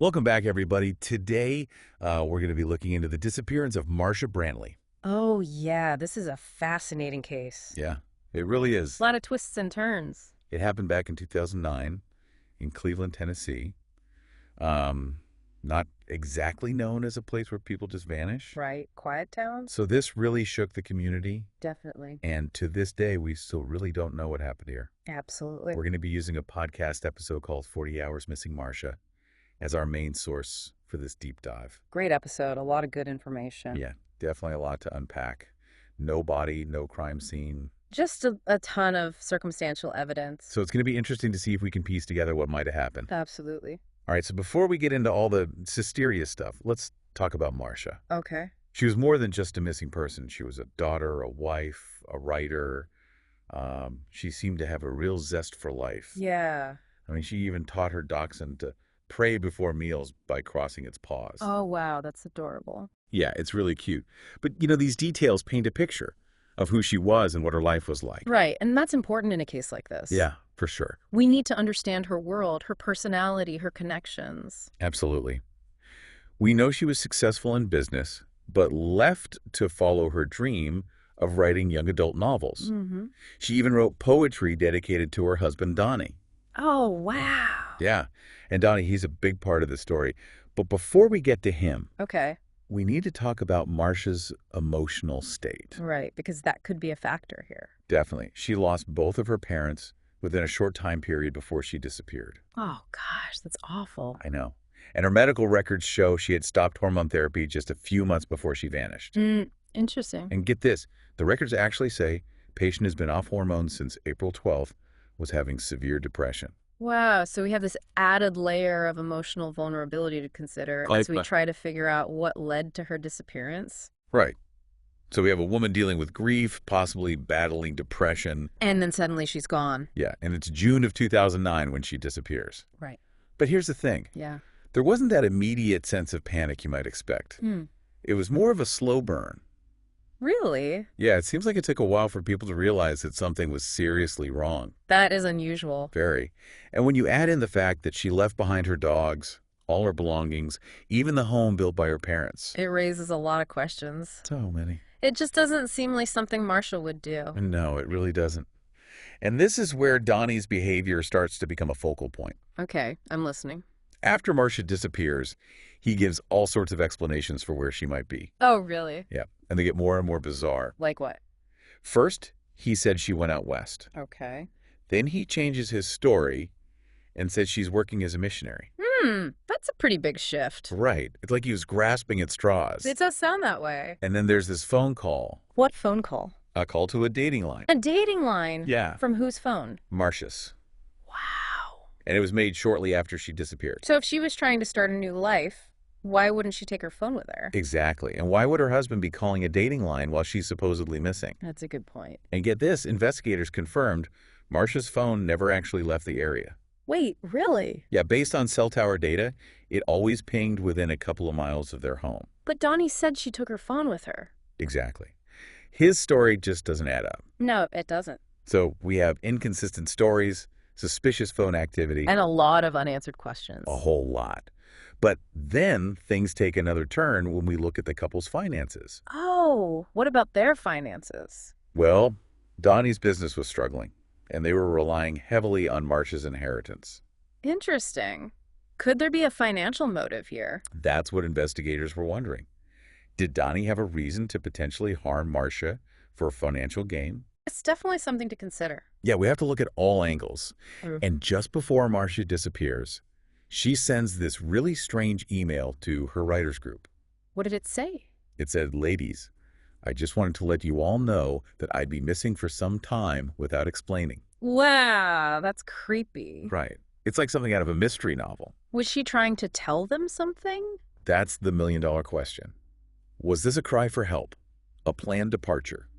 Welcome back, everybody. Today, we're going to be looking into the disappearance of Marsha Brantley. Oh, yeah, this is a fascinating case. Yeah, it really is. A lot of twists and turns. It happened back in 2009 in Cleveland, Tennessee. Not exactly known as a place where people just vanish. Right. Quiet towns? So this really shook the community. Definitely. And to this day, we still really don't know what happened here. Absolutely. We're going to be using a podcast episode called 40 Hours Missing Marsha as our main source for this deep dive. Great episode. A lot of good information. Yeah, definitely a lot to unpack. No body, no crime scene. Just a ton of circumstantial evidence. So it's going to be interesting to see if we can piece together what might have happened. Absolutely. All right, so before we get into all the mysterious stuff, let's talk about Marsha. Okay. She was more than just a missing person. She was a daughter, a wife, a writer. She seemed to have a real zest for life. Yeah. I mean, she even taught her dachshund to pray before meals by crossing its paws. Oh, wow. That's adorable. Yeah, it's really cute. But, these details paint a picture of who she was and what her life was like. Right. And that's important in a case like this. Yeah, for sure. We need to understand her world, her personality, her connections. Absolutely. We know she was successful in business, but left to follow her dream of writing young adult novels. Mm-hmm. She even wrote poetry dedicated to her husband, Donnie. Oh, wow. Yeah, and Donnie, he's a big part of the story. But before we get to him, Okay. we need to talk about Marsha's emotional state. Right, because that could be a factor here. Definitely. She lost both of her parents within a short time period before she disappeared. Oh, gosh, that's awful. I know. And her medical records show she had stopped hormone therapy just a few months before she vanished. Interesting. And get this, the records actually say patient has been off hormones since April 12th, was having severe depression. Wow, so we have this added layer of emotional vulnerability to consider as we try to figure out what led to her disappearance. Right. So we have a woman dealing with grief, possibly battling depression. And then suddenly she's gone. Yeah, and it's June of 2009 when she disappears. Right. But here's the thing. Yeah. There wasn't that immediate sense of panic you might expect. It was more of a slow burn. Really? Yeah, it seems like it took a while for people to realize that something was seriously wrong. That is unusual. Very. And when you add in the fact that she left behind her dogs, all her belongings, even the home built by her parents. It raises a lot of questions. So many. It just doesn't seem like something Marsha would do. No, it really doesn't. And this is where Donnie's behavior starts to become a focal point. Okay, I'm listening. After Marsha disappears, he gives all sorts of explanations for where she might be. Oh, really? Yeah, and they get more and more bizarre. Like what? First, he said she went out west. Okay. Then he changes his story and says she's working as a missionary. That's a pretty big shift. Right. It's like he was grasping at straws. It does sound that way. And then there's this phone call. What phone call? A call to a dating line. A dating line? Yeah. From whose phone? Marsha's. Wow. And it was made shortly after she disappeared. So if she was trying to start a new life, why wouldn't she take her phone with her? Exactly. And why would her husband be calling a dating line while she's supposedly missing? That's a good point. And get this, investigators confirmed Marsha's phone never actually left the area. Wait, really? Yeah, based on cell tower data, it always pinged within a couple of miles of their home. But Donnie said she took her phone with her. Exactly. His story just doesn't add up. No, it doesn't. So we have inconsistent stories, suspicious phone activity. And a lot of unanswered questions. A whole lot. But then things take another turn when we look at the couple's finances. Oh, what about their finances? Well, Donnie's business was struggling, and they were relying heavily on Marsha's inheritance. Interesting. Could there be a financial motive here? That's what investigators were wondering. Did Donnie have a reason to potentially harm Marsha for financial gain? It's definitely something to consider. Yeah, we have to look at all angles. And just before Marsha disappears, she sends this really strange email to her writers group. What did it say? It said, "Ladies, I just wanted to let you all know that I'd be missing for some time without explaining." Wow, that's creepy. Right. It's like something out of a mystery novel. Was she trying to tell them something? That's the million-dollar question. Was this a cry for help, a planned departure,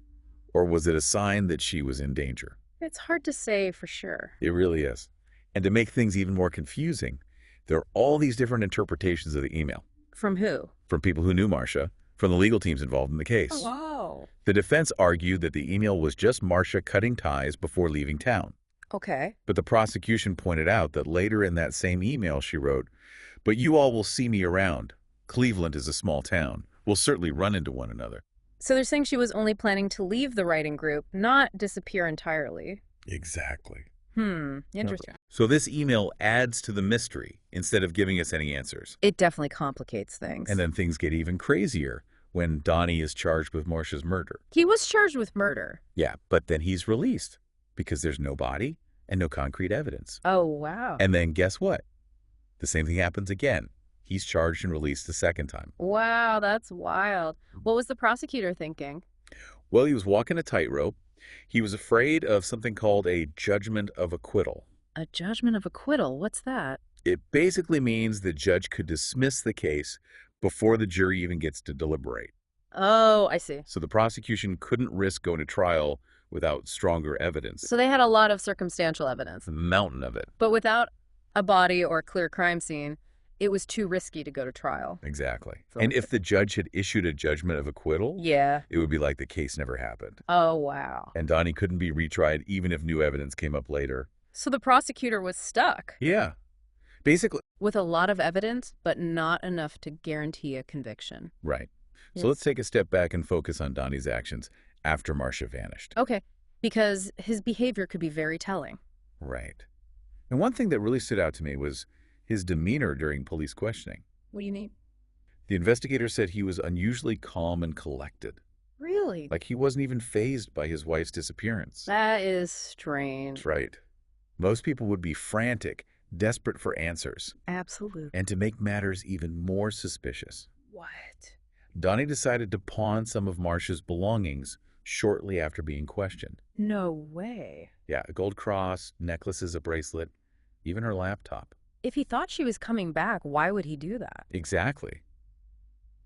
or was it a sign that she was in danger? It's hard to say for sure. It really is. And to make things even more confusing, there are all these different interpretations of the email. From who? From people who knew Marsha, from the legal teams involved in the case. Oh, wow. The defense argued that the email was just Marsha cutting ties before leaving town. Okay. But the prosecution pointed out that later in that same email she wrote, But you all will see me around. Cleveland is a small town. We'll certainly run into one another. So they're saying she was only planning to leave the writing group, not disappear entirely. Exactly. Interesting. So this email adds to the mystery instead of giving us any answers. It definitely complicates things. And then things get even crazier when Donnie is charged with Marsha's murder. He was charged with murder. Yeah, but then he's released because there's no body and no concrete evidence. Oh, wow. And then guess what? The same thing happens again. He's charged and released the second time. Wow, that's wild. What was the prosecutor thinking? Well, he was walking a tightrope. He was afraid of something called a judgment of acquittal. A judgment of acquittal? What's that? It basically means the judge could dismiss the case before the jury even gets to deliberate. Oh, I see. So the prosecution couldn't risk going to trial without stronger evidence. So they had a lot of circumstantial evidence. A mountain of it. But without a body or a clear crime scene, it was too risky to go to trial. Exactly. And if the judge had issued a judgment of acquittal, yeah, it would be like the case never happened. Oh, wow. And Donnie couldn't be retried even if new evidence came up later. So the prosecutor was stuck. Yeah. Basically. With a lot of evidence, but not enough to guarantee a conviction. Right. Yes. So let's take a step back and focus on Donnie's actions after Marsha vanished. Okay. Because his behavior could be very telling. Right. And one thing that really stood out to me was his demeanor during police questioning. What do you mean? The investigator said he was unusually calm and collected. Really? Like he wasn't even fazed by his wife's disappearance. That is strange. That's right. Most people would be frantic, desperate for answers. Absolutely. And to make matters even more suspicious, What? Donnie decided to pawn some of Marsha's belongings shortly after being questioned. No way. Yeah, a gold cross, necklaces, a bracelet, even her laptop. If he thought she was coming back, why would he do that? Exactly.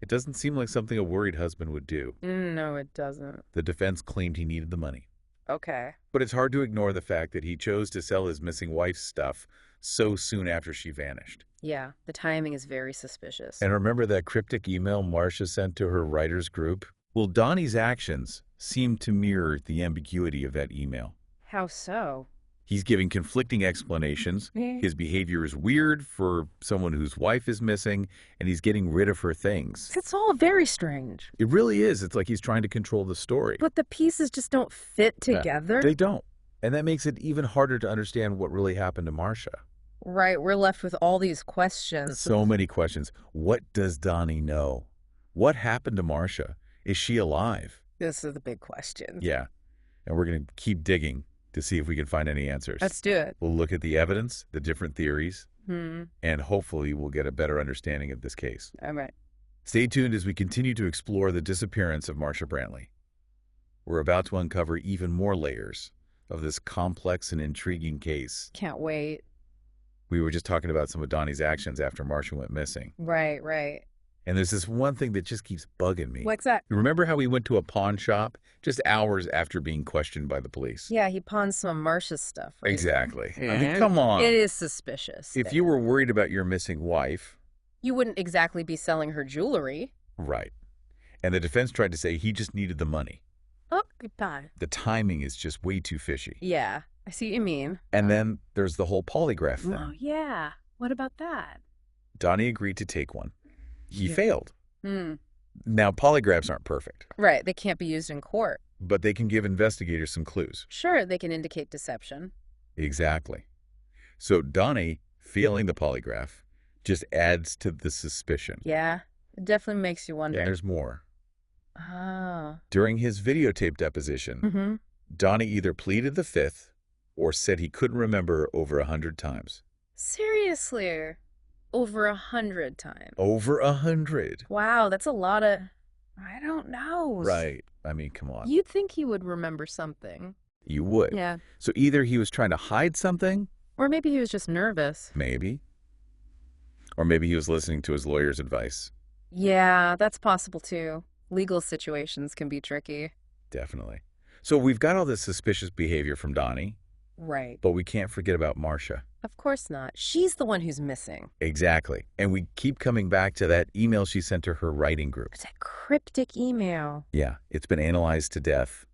It doesn't seem like something a worried husband would do. No, it doesn't. The defense claimed he needed the money. Okay. But it's hard to ignore the fact that he chose to sell his missing wife's stuff so soon after she vanished. Yeah, the timing is very suspicious. And remember that cryptic email Marsha sent to her writers group? Well, Donnie's actions seem to mirror the ambiguity of that email. How so? He's giving conflicting explanations. His behavior is weird for someone whose wife is missing, and he's getting rid of her things. It's all very strange. It really is. It's like he's trying to control the story. But the pieces just don't fit together. They don't. And that makes it even harder to understand what really happened to Marsha. Right, we're left with all these questions. So many questions. What does Donnie know? What happened to Marsha? Is she alive? This is the big question. Yeah. And we're going to keep digging to see if we can find any answers. Let's do it. We'll look at the evidence, the different theories, and hopefully we'll get a better understanding of this case. All right. Stay tuned as we continue to explore the disappearance of Marsha Brantley. We're about to uncover even more layers of this complex and intriguing case. Can't wait. We were just talking about some of Donnie's actions after Marsha went missing. Right, right. And there's this one thing that just keeps bugging me. What's that? You remember how we went to a pawn shop just hours after being questioned by the police? Yeah, he pawned some of Marsha's stuff. Right? Exactly. I mean, come on. It is suspicious. If you were worried about your missing wife... You wouldn't exactly be selling her jewelry. Right. And the defense tried to say he just needed the money. Oh, goodbye. The timing is just way too fishy. Yeah, I see what you mean. And then there's the whole polygraph thing. Oh, yeah. What about that? Donnie agreed to take one. He failed. Hmm. Now, polygraphs aren't perfect. Right, they can't be used in court. But they can give investigators some clues. Sure, they can indicate deception. Exactly. So Donnie failing the polygraph just adds to the suspicion. Yeah, it definitely makes you wonder. And there's more. Oh. During his videotape deposition, Donnie either pleaded the fifth or said he couldn't remember over 100 times. Seriously? Over 100 times? Over 100. Wow, that's a lot of... I don't know. Right. I mean, come on. You'd think he would remember something. You would. Yeah. So either he was trying to hide something. Or maybe he was just nervous. Maybe. Or maybe he was listening to his lawyer's advice. Yeah, that's possible too. Legal situations can be tricky. Definitely. So we've got all this suspicious behavior from Donnie. Right. But we can't forget about Marsha. Of course not. She's the one who's missing. Exactly. And we keep coming back to that email she sent to her writing group. It's a cryptic email. Yeah, it's been analyzed to death,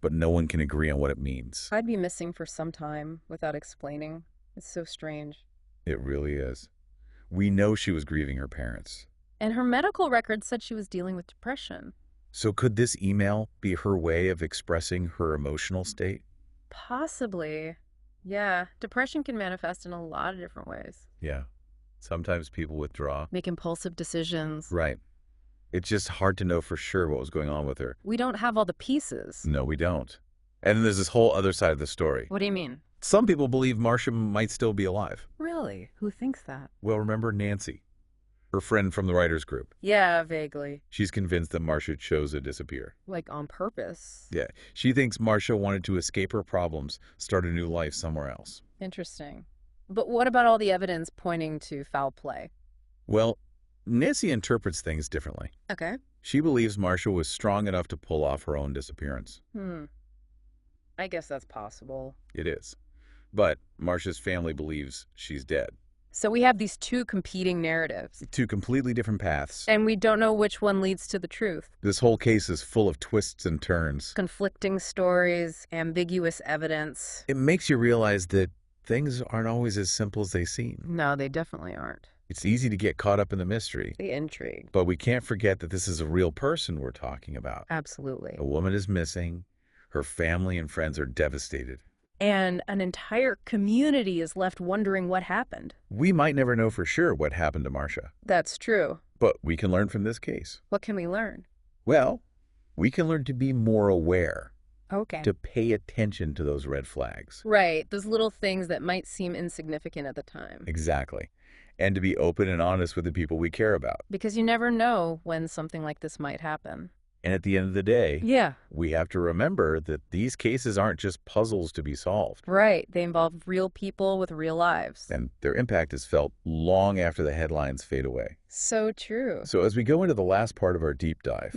but no one can agree on what it means. I'd be missing for some time without explaining. It's so strange. It really is. We know she was grieving her parents. And her medical records said she was dealing with depression. So could this email be her way of expressing her emotional state? Possibly. Yeah, depression can manifest in a lot of different ways. Yeah. Sometimes people withdraw. Make impulsive decisions. Right. It's just hard to know for sure what was going on with her. We don't have all the pieces. No, we don't. And then there's this whole other side of the story. What do you mean? Some people believe Marsha might still be alive. Really? Who thinks that? Well, remember Nancy, her friend from the writers group. Yeah, vaguely. She's convinced that Marsha chose to disappear. Like on purpose. Yeah. She thinks Marsha wanted to escape her problems, start a new life somewhere else. Interesting. But what about all the evidence pointing to foul play? Well, Nancy interprets things differently. Okay. She believes Marsha was strong enough to pull off her own disappearance. I guess that's possible. It is. But Marsha's family believes she's dead. So we have these two competing narratives. Two completely different paths. And we don't know which one leads to the truth. This whole case is full of twists and turns. Conflicting stories, ambiguous evidence. It makes you realize that things aren't always as simple as they seem. No, they definitely aren't. It's easy to get caught up in the mystery. The intrigue. But we can't forget that this is a real person we're talking about. Absolutely. A woman is missing. Her family and friends are devastated. And an entire community is left wondering what happened. We might never know for sure what happened to Marsha. That's true. But we can learn from this case. What can we learn? Well, we can learn to be more aware. Okay. To pay attention to those red flags. Right. Those little things that might seem insignificant at the time. Exactly. And to be open and honest with the people we care about. Because you never know when something like this might happen. And at the end of the day, yeah, we have to remember that these cases aren't just puzzles to be solved. Right. They involve real people with real lives. And their impact is felt long after the headlines fade away. So true. So as we go into the last part of our deep dive,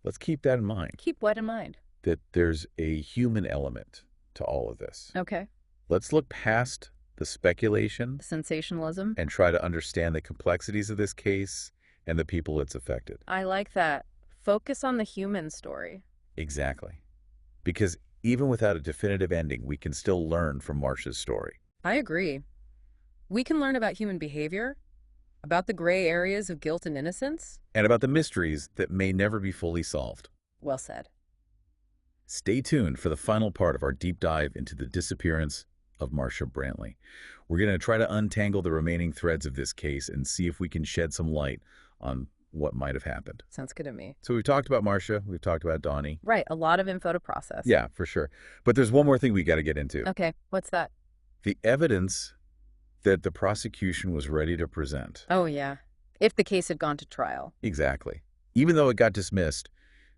let's keep that in mind. Keep what in mind? That there's a human element to all of this. Okay. Let's look past the speculation, The sensationalism. and try to understand the complexities of this case and the people it's affected. I like that. Focus on the human story. Exactly. Because even without a definitive ending, we can still learn from Marsha's story. I agree. We can learn about human behavior, about the gray areas of guilt and innocence. And about the mysteries that may never be fully solved. Well said. Stay tuned for the final part of our deep dive into the disappearance of Marsha Brantley. We're going to try to untangle the remaining threads of this case and see if we can shed some light on what might have happened. Sounds good to me. So we've talked about Marsha, we've talked about Donnie. Right, a lot of info to process. Yeah, for sure. But there's one more thing we got to get into. Okay, what's that? The evidence that the prosecution was ready to present. Oh, yeah. If the case had gone to trial. Exactly. Even though it got dismissed,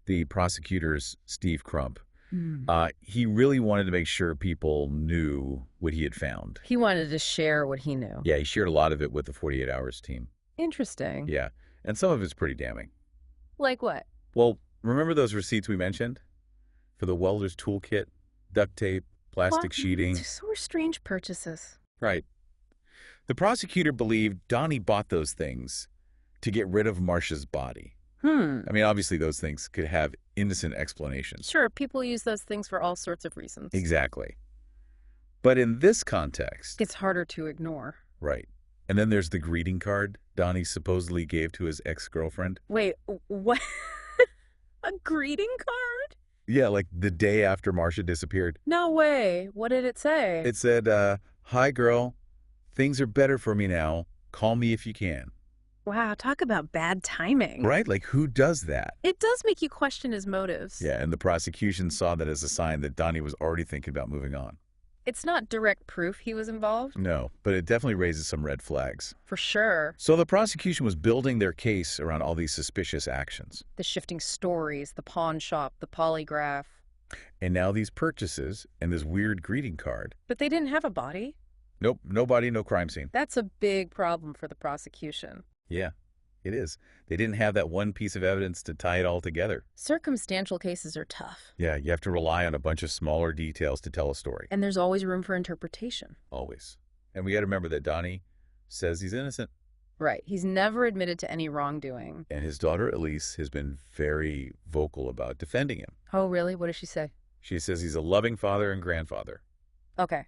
the prosecutor's Steve Crump, he really wanted to make sure people knew what he had found. He wanted to share what he knew. Yeah, he shared a lot of it with the 48 Hours team. Interesting. Yeah, and some of it's pretty damning. Like what? Well, remember those receipts we mentioned? For the welder's toolkit, duct tape, plastic sheeting. Those were strange purchases. Right. The prosecutor believed Donnie bought those things to get rid of Marsha's body. I mean, obviously those things could have innocent explanations. Sure, people use those things for all sorts of reasons. Exactly. But in this context... It's harder to ignore. Right. And then there's the greeting card Donnie supposedly gave to his ex-girlfriend. Wait, what? A greeting card? Yeah, like the day after Marsha disappeared. No way. What did it say? It said, "Hi, girl. Things are better for me now. Call me if you can." Wow, talk about bad timing. Right? Like, who does that? It does make you question his motives. Yeah, and the prosecution saw that as a sign that Donnie was already thinking about moving on. It's not direct proof he was involved. No, but it definitely raises some red flags. For sure. So the prosecution was building their case around all these suspicious actions. The shifting stories, the pawn shop, the polygraph. And now these purchases and this weird greeting card. But they didn't have a body. Nope, no body, no crime scene. That's a big problem for the prosecution. Yeah, it is. They didn't have that one piece of evidence to tie it all together. Circumstantial cases are tough. Yeah, you have to rely on a bunch of smaller details to tell a story. And there's always room for interpretation. Always. And we got to remember that Donnie says he's innocent. Right. He's never admitted to any wrongdoing. And his daughter, Elise, has been very vocal about defending him. Oh, really? What does she say? She says he's a loving father and grandfather. Okay.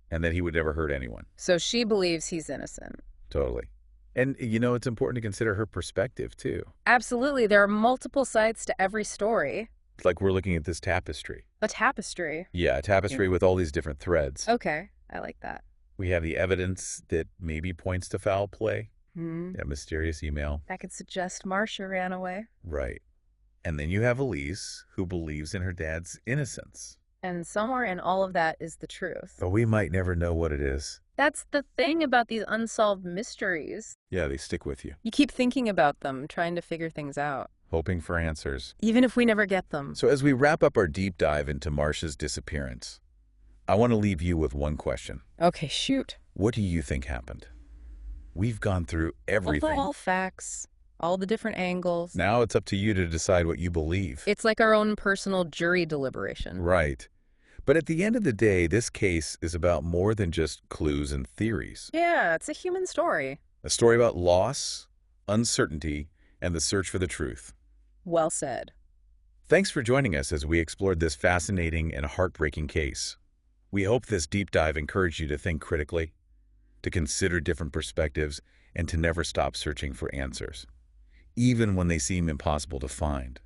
And that he would never hurt anyone. So she believes he's innocent. Totally. And, it's important to consider her perspective, too. Absolutely. There are multiple sides to every story. It's like we're looking at this tapestry. A tapestry. Yeah, a tapestry with all these different threads. Okay, I like that. We have the evidence that maybe points to foul play. That mysterious email. That could suggest Marsha ran away. Right. And then you have Elise, who believes in her dad's innocence. And somewhere in all of that is the truth. But we might never know what it is. That's the thing about these unsolved mysteries. Yeah, they stick with you. You keep thinking about them, trying to figure things out. Hoping for answers. Even if we never get them. So as we wrap up our deep dive into Marsha's disappearance, I want to leave you with one question. Okay, shoot. What do you think happened? We've gone through everything. All facts, all the different angles. Now it's up to you to decide what you believe. It's like our own personal jury deliberation. Right. But at the end of the day, this case is about more than just clues and theories. Yeah, it's a human story. A story about loss, uncertainty, and the search for the truth. Well said. Thanks for joining us as we explored this fascinating and heartbreaking case. We hope this deep dive encouraged you to think critically, to consider different perspectives, and to never stop searching for answers, even when they seem impossible to find.